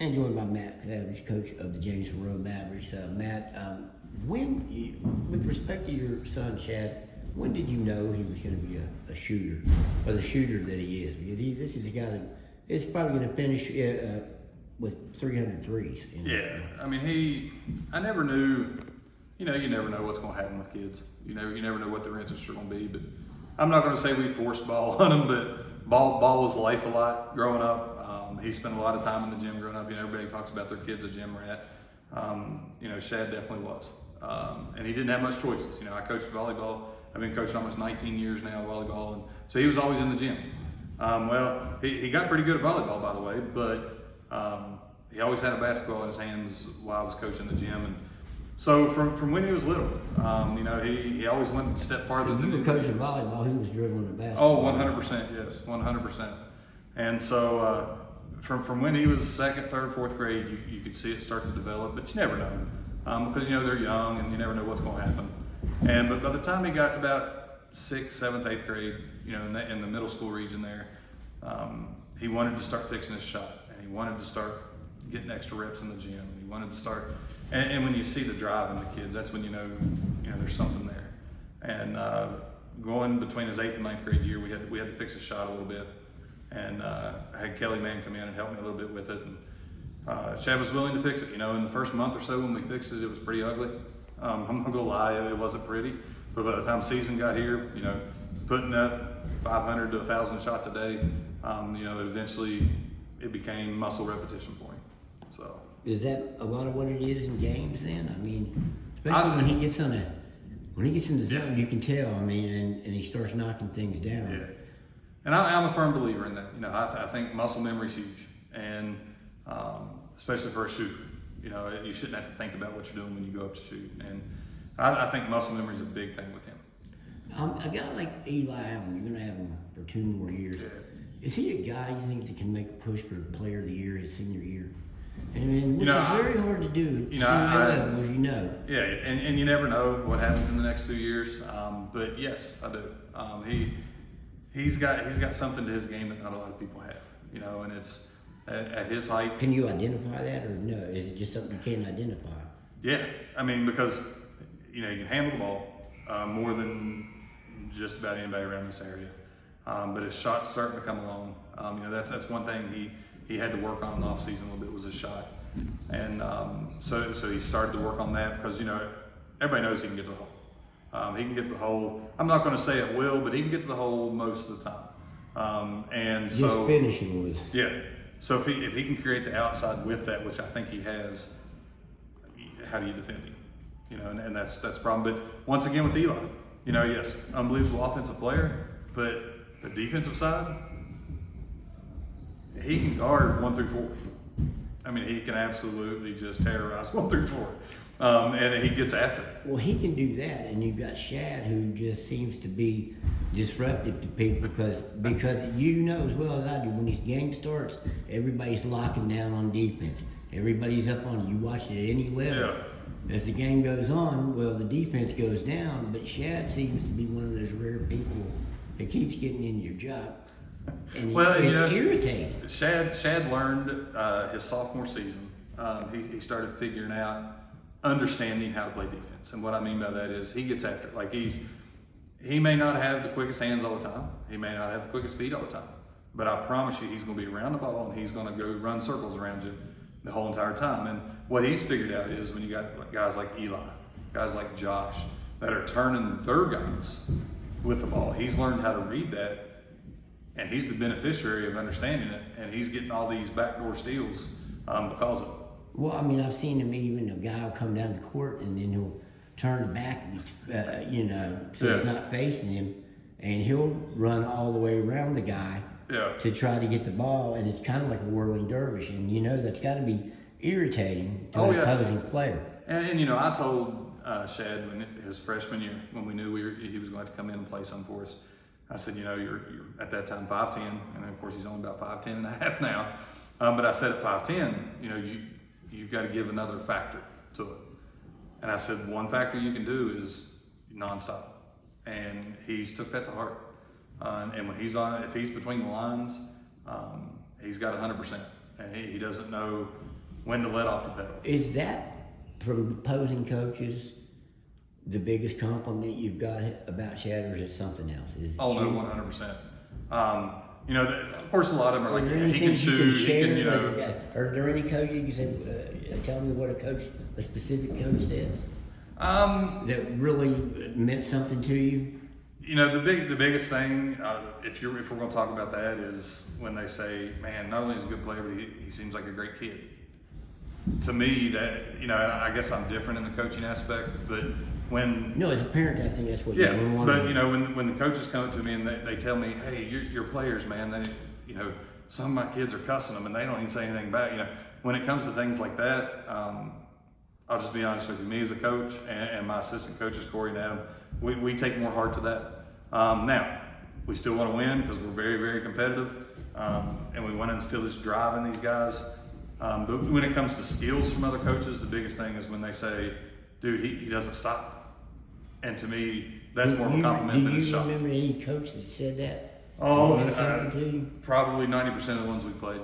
And joined by Matt Sauvage, coach of the James Monroe Mavericks. Matt, with respect to your son Chad, when did you know he was going to be a shooter, or the shooter that he is? Because this is a guy that is probably going to finish with 300 threes. Yeah, I mean, I never knew. You never know what's going to happen with kids. You never know what their interests are going to be. But I'm not going to say we forced ball on him, but ball was life a lot growing up. He spent a lot of time in the gym growing up. Everybody talks about their kid's a gym rat. Shad definitely was. And he didn't have much choices. I coached volleyball. I've been coaching almost 19 years now, volleyball. And so he was always in the gym. He got pretty good at volleyball, by the way, but he always had a basketball in his hands while I was coaching the gym. And so from when he was little, he always went a step farther than you were coaching volleyball. He was dribbling the basketball. Oh, 100%, yes, 100%. And so from when he was second, third, fourth grade, you could see it start to develop, but you never know because they're young and you never know what's going to happen. But by the time he got to about 6th, 7th, 8th grade, in the middle school region there, he wanted to start fixing his shot, and he wanted to start getting extra reps in the gym. He wanted to start, and when you see the drive in the kids, that's when you know there's something there. And going between his 8th and 9th grade year, we had to fix his shot a little bit, and I had Kelly Mann come in and help me a little bit with it. And Chad was willing to fix it. In the first month or so when we fixed it, it was pretty ugly. I'm not gonna lie, it wasn't pretty. But by the time season got here, putting up 500 to 1,000 shots a day, eventually it became muscle repetition for him. So is that a lot of what it is in games then? I mean, especially when he gets in the zone, you can tell. I mean, and he starts knocking things down. Yeah, and I'm a firm believer in that. I think muscle memory is huge, and especially for a shooter. You shouldn't have to think about what you're doing when you go up to shoot, and I think muscle memory is a big thing with him. A guy like Eli Allen, you're going to have him for 2 more years. Yeah. Is he a guy you think that can make a push for Player of the Year his senior year? Which is very hard to do. Yeah, and you never know what happens in the next 2 years. But yes, I do. He's got something to his game that not a lot of people have. And it's at his height. Can you identify that, or no? Is it just something you can't identify? Yeah, I mean, because you can handle the ball more than just about anybody around this area. But his shot's starting to come along. That's one thing he had to work on in the off season a little bit, was his shot. And so he started to work on that because everybody knows he can get to the hole. He can get to the hole. I'm not going to say it will, but he can get to the hole most of the time. Just finishing was. Yeah. So if he can create the outside with that, which I think he has, how do you defend him? And that's the problem. But once again with Eli, yes, unbelievable offensive player, but the defensive side, he can guard 1 through 4. I mean, he can absolutely just terrorize 1 through 4, and he gets after it. Well, he can do that, and you've got Shad, who just seems to be disruptive to people because as well as I do, when this game starts, everybody's locking down on defense. Everybody's up on you. You watch it at any level. Yeah. As the game goes on, well, the defense goes down, but Shad seems to be one of those rare people that keeps getting into your job. And it's irritating. Shad learned his sophomore season. He started figuring out, understanding how to play defense. And what I mean by that is he gets after it. Like he may not have the quickest hands all the time. He may not have the quickest feet all the time. But I promise you, he's going to be around the ball and he's going to go run circles around you the whole entire time. And what he's figured out is when you got guys like Eli, guys like Josh, that are turning third guys with the ball, he's learned how to read that. And he's the beneficiary of understanding it, and he's getting all these backdoor steals because of it. Well, I mean, I've seen him even, a guy will come down the court and then he'll turn back, so he's not facing him, and he'll run all the way around the guy to try to get the ball, and it's kind of like a whirling dervish, and that's got to be irritating to an opposing player. And I told Shad his freshman year, when we knew he was going to have to come in and play some for us, I said, you're at that time 5'10", and of course he's only about 5'10 and a half now. But I said at 5'10", you've got to give another factor to it. And I said, one factor you can do is nonstop. And he's took that to heart. And when if he's between the lines, he's got 100%. And he doesn't know when to let off the pedal. Is that, from opposing coaches, the biggest compliment you've got about Chad, or is it something else? Is it Oh, no, 100%. You know, of course, a lot of them are like, there he can shoot, he can, you know. Are there any coaches you can say, tell me what a specific coach said that really meant something to you? You know, the biggest thing, if we're going to talk about that, is when they say, man, not only is he a good player, but he seems like a great kid. To me, that, you know, I guess I'm different in the coaching aspect, but when... No, as a parent, I think that's what yeah, you want. But, you know, when the coaches come up to me and they tell me, hey, your players, man, they, you know, some of my kids are cussing them and they don't even say anything back. You know, when it comes to things like that, I'll just be honest with you. Me as a coach and my assistant coaches, Corey and Adam, we take more heart to that. Now, we still want to win because we're very, very competitive, and we want to instill this drive in these guys. But when it comes to skills from other coaches, the biggest thing is when they say, dude, he doesn't stop. And to me, that's more of a compliment than a shot. Do you remember any coach that said that? Oh, probably 90% of the ones we played.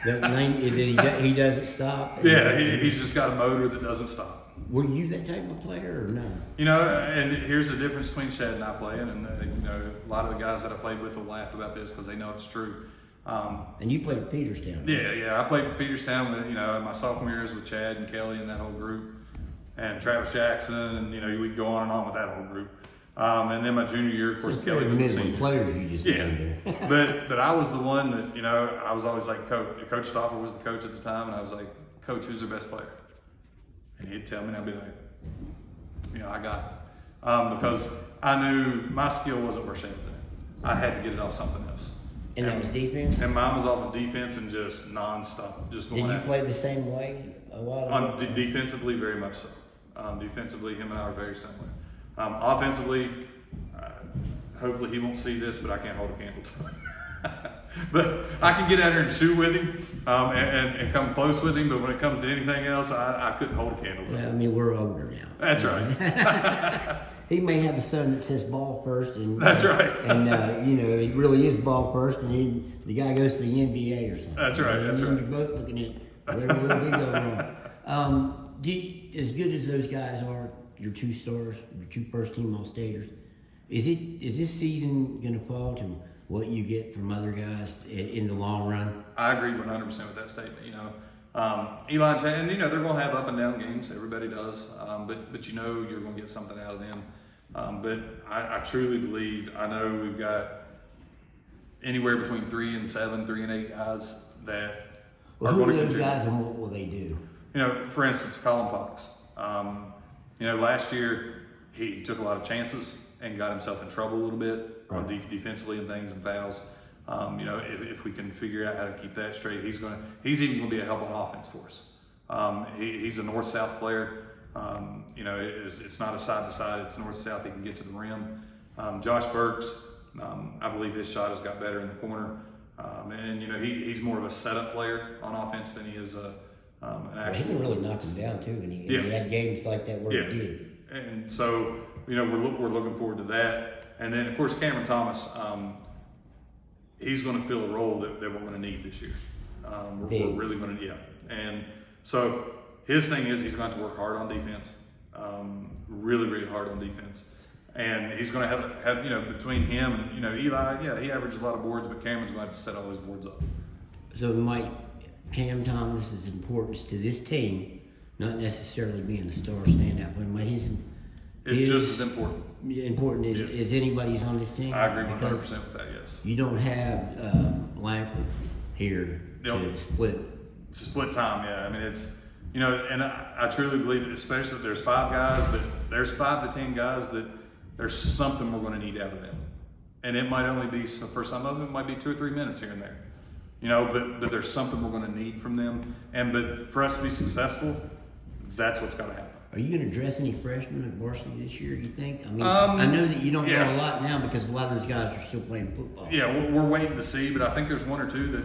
He doesn't stop? Yeah, he's just got a motor that doesn't stop. Were you that type of player or no? You know, and here's the difference between Chad and I playing, and you know, a lot of the guys that I played with will laugh about this because they know it's true. And you played for Peterstown. Yeah, I played for Peterstown with, you know, my sophomore years with Chad and Kelly and that whole group, and Travis Jackson, and you know, we'd go on and on with that whole group. And then my junior year, of course, Kelly was the senior. Players you just named there. but I was the one that, you know, I was always like, Coach Stopper was the coach at the time, and I was like, Coach, who's their best player? And he'd tell me, and I'd be like, you know, I got it. Because I knew my skill wasn't where Shane was at. I had to get it off something else. And that was defense? And mine was off of defense and just nonstop, just going. Did you play the same way a lot of it? Defensively, very much so. Defensively, him and I are very similar. Offensively, hopefully he won't see this, but I can't hold a candle to him. But I can get out here and shoot with him and come close with him, but when it comes to anything else, I couldn't hold a candle to him. I mean, we're older now. That's right. He may have a son that says ball first, and that's right. And you know, it really is ball first, and the guy goes to the NBA or something. That's right. That's right. You're both looking at where we go wrong. As good as those guys are, your two stars, your two first team All-Staters, is this season going to fall to what you get from other guys in the long run? I agree 100% with that statement. You know, Eli and Chad, you know, they're going to have up and down games. Everybody does. But you know, you're going to get something out of them. But I truly believe, I know we've got anywhere between 3 and 7, 3 and 8 guys that are going to contribute. Who are those guys and what will they do? You know, for instance, Colin Fox. You know, last year he took a lot of chances and got himself in trouble a little bit on defensively and things and fouls. You know, if we can figure out how to keep that straight, he's even going to be a help on offense for us. He's a north-south player. You know, it's not a side-to-side, it's north-south. He can get to the rim. Josh Burks, I believe his shot has got better in the corner. And, you know, he's more of a setup player on offense than he is an actual. He really knocked him down, too, and he had games like that where he did. And so, you know, we're looking forward to that. And then, of course, Cameron Thomas, he's going to fill a role that we're going to need this year. We're really going to, And so his thing is he's going to have to work hard on defense, really, really hard on defense. And he's going to have you know, between him and, you know, Eli, he averages a lot of boards, but Cameron's going to have to set all those boards up. So Mike, Cam Thomas's importance to this team, not necessarily being a star standout, but might it's just as important. Important as anybody's on this team. I agree 100% with that. Yes. You don't have Lampard here to split. It's a split time. Yeah. I mean, it's, you know, and I truly believe that, especially if there's 5 guys, but there's 5 to 10 guys that there's something we're going to need out of them, and it might only be, so for some of them, it might be 2 or 3 minutes here and there. You know, but there's something we're going to need from them, but for us to be successful, that's what's got to happen. Are you going to dress any freshmen at varsity this year, you think? I mean, I know that you don't know a lot now because a lot of those guys are still playing football. Yeah, we're waiting to see, but I think there's 1 or 2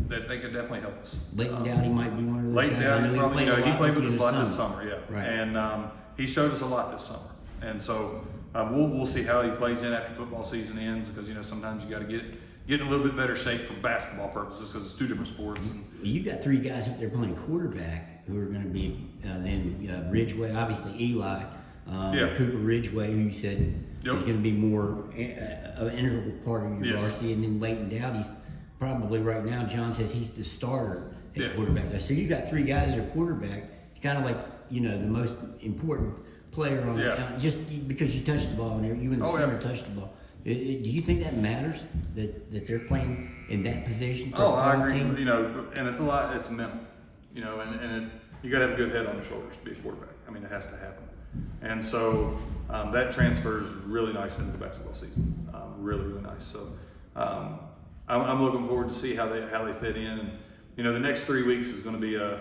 that they could definitely help us. Leighton Dowdy might be one of those Leighton Dowdy's probably, you know, he played with us a lot this summer, Right. And he showed us a lot this summer. And so we'll see how he plays in after football season ends, because, you know, sometimes you got to getting a little bit better shape for basketball purposes because it's two different sports. And, Well, you got 3 guys up there playing quarterback who are going to be then Ridgeway, obviously Eli, Cooper Ridgeway, who you said is going to be more an integral part of your varsity, and then Leighton Dowdy's probably right now. John says he's the starter at quarterback. So you got 3 guys that are quarterback. It's kind of like the most important player on just because you touched the ball and you and the center touched the ball. Do you think that matters that they're playing in that position? I agree. And it's a lot. It's mental. And you got to have a good head on your shoulders to be a quarterback. I mean, it has to happen. And so that transfers really nice into the basketball season. Really, really nice. So I'm looking forward to see how they fit in. And the next 3 weeks is going to be a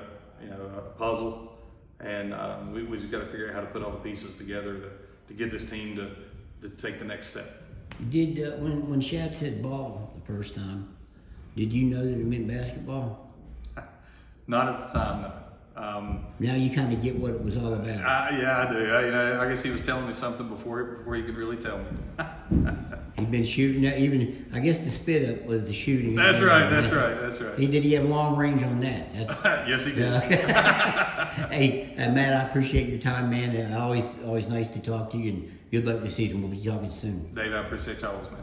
puzzle, and we just got to figure out how to put all the pieces together to get this team to take the next step. Did when Shad said ball the first time, did you know that it meant basketball? Not at the time, no. Now you kind of get what it was all about. Yeah, I do. I guess he was telling me something before he could really tell me. He'd been shooting. Even I guess the spit up was the shooting. That's right. Did he have long range on that? Yes, he did. Hey, Matt, I appreciate your time, man. Always nice to talk to you, and good luck this season. We'll be talking soon. Dave, I appreciate y'all, man.